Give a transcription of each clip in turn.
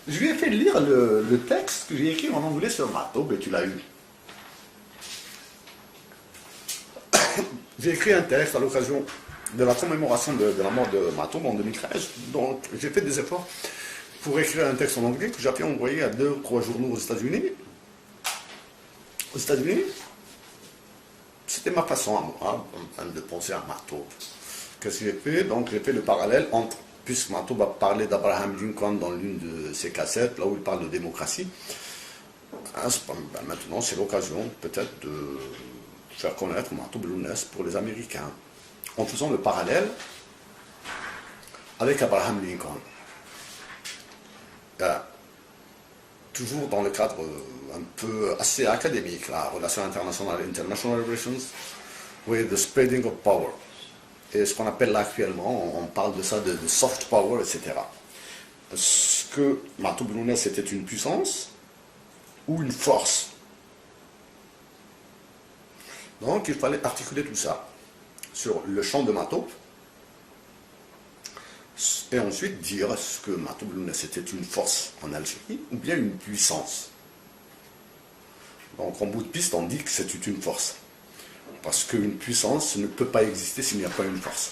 Je lui ai fait lire le texte que j'ai écrit en anglais sur Matoub et tu l'as eu. J'ai écrit un texte à l'occasion de la commémoration de la mort de Matoub en 2013. Donc j'ai fait des efforts pour écrire un texte en anglais que j'ai pu envoyer à 2 ou 3 journaux aux États-Unis. Aux États-Unis, c'était ma façon à moi de penser à Matoub. Qu'est-ce que j'ai fait? Donc j'ai fait le parallèle entre, puisque Matoub a parlé d'Abraham Lincoln dans l'une de ses cassettes, là où il parle de démocratie. Maintenant, c'est l'occasion peut-être de faire connaître Matoub Lounès pour les Américains, en faisant le parallèle avec Abraham Lincoln. Toujours dans le cadre un peu assez académique, la relation internationale, international relations with the spreading of power. Et ce qu'on appelle là actuellement, on parle de ça, de soft power, etc. Est-ce que Matoub Lounès était une puissance ou une force? Donc il fallait articuler tout ça sur le champ de Matoub et ensuite dire est-ce que Matoub Lounès était une force en Algérie ou bien une puissance. Donc en bout de piste on dit que c'est une force. Parce qu'une puissance ne peut pas exister s'il n'y a pas une force.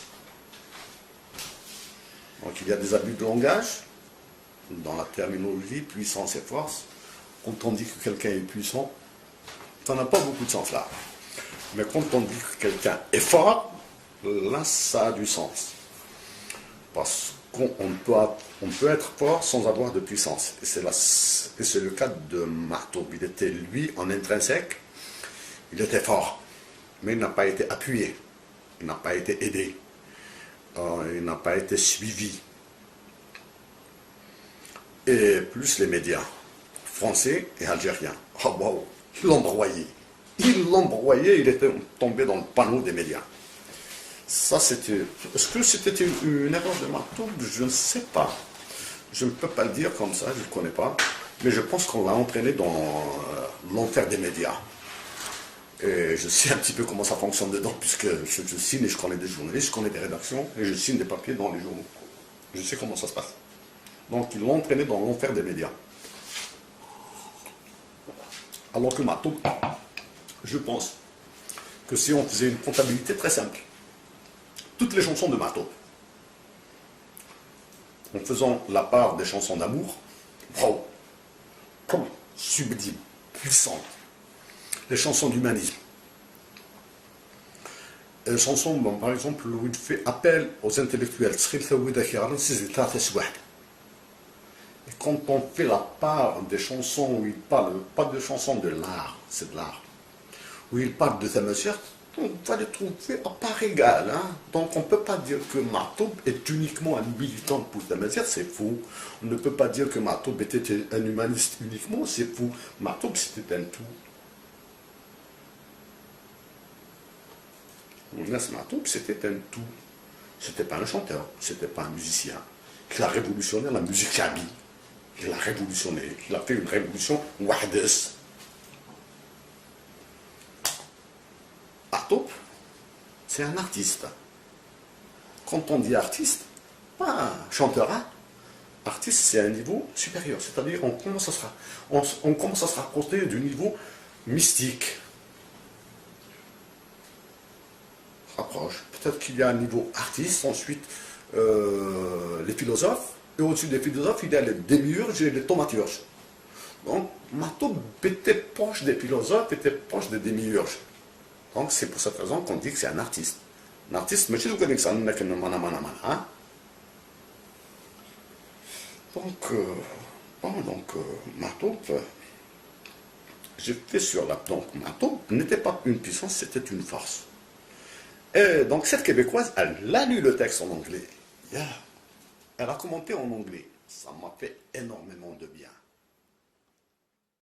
Donc il y a des abus de langage dans la terminologie, puissance et force. Quand on dit que quelqu'un est puissant, ça n'a pas beaucoup de sens là. Mais quand on dit que quelqu'un est fort, là ça a du sens. Parce qu'on peut être fort sans avoir de puissance. Et c'est le cas de Matoub. Il était lui en intrinsèque, il était fort. Mais il n'a pas été appuyé, il n'a pas été aidé, il n'a pas été suivi. Et plus les médias, français et algériens. Oh wow, ils l'ont broyé. Il était tombé dans le panneau des médias. Ça c'était... Est-ce que c'était une erreur de Matoub? Je ne sais pas. Je ne peux pas le dire comme ça, je ne le connais pas. Mais je pense qu'on l'a entraîné dans l'enfer des médias. Et je sais un petit peu comment ça fonctionne dedans, puisque je signe et je connais des journalistes, je connais des rédactions, et je signe des papiers dans les journaux. Je sais comment ça se passe. Donc ils l'ont entraîné dans l'enfer des médias. Alors que Matoub, je pense que si on faisait une comptabilité très simple, toutes les chansons de Matoub, en faisant la part des chansons d'amour, wow, sublime, puissante. Les chansons d'humanisme. Les chansons, bon, par exemple, où il fait appel aux intellectuels. Et quand on fait la part des chansons où il parle, pas de chansons de l'art, c'est de l'art, où il parle de Tamazight, on va les trouver à part égale. Hein? Donc on ne peut pas dire que Matoub est uniquement un militant pour Tamazight, c'est faux. On ne peut pas dire que Matoub était un humaniste uniquement, c'est faux. Matoub c'était un tout. Lounès Matoub, c'était un tout. C'était pas un chanteur, c'était pas un musicien. Il a révolutionné la musique chabi. Il a révolutionné, il a fait une révolution wahdes. Matoub, c'est un artiste. Quand on dit artiste, pas chanteur, hein? Artiste, c'est un niveau supérieur. C'est-à-dire, on commence à se rapprocher du niveau mystique. Approche. Peut-être qu'il y a un niveau artiste, ensuite les philosophes, et au-dessus des philosophes, il y a les démiurges et les thaumaturges. Donc, Matoub était proche des philosophes, était proche des démiurges. Donc, c'est pour cette raison qu'on dit que c'est un artiste. Un artiste, mais je ne connais que ça, hein? Donc, Matoub, j'ai fait sur la... Donc, Matoub n'était pas une puissance, c'était une force. Et donc cette Québécoise, elle a lu le texte en anglais. Yeah. Elle a commenté en anglais. Ça m'a fait énormément de bien.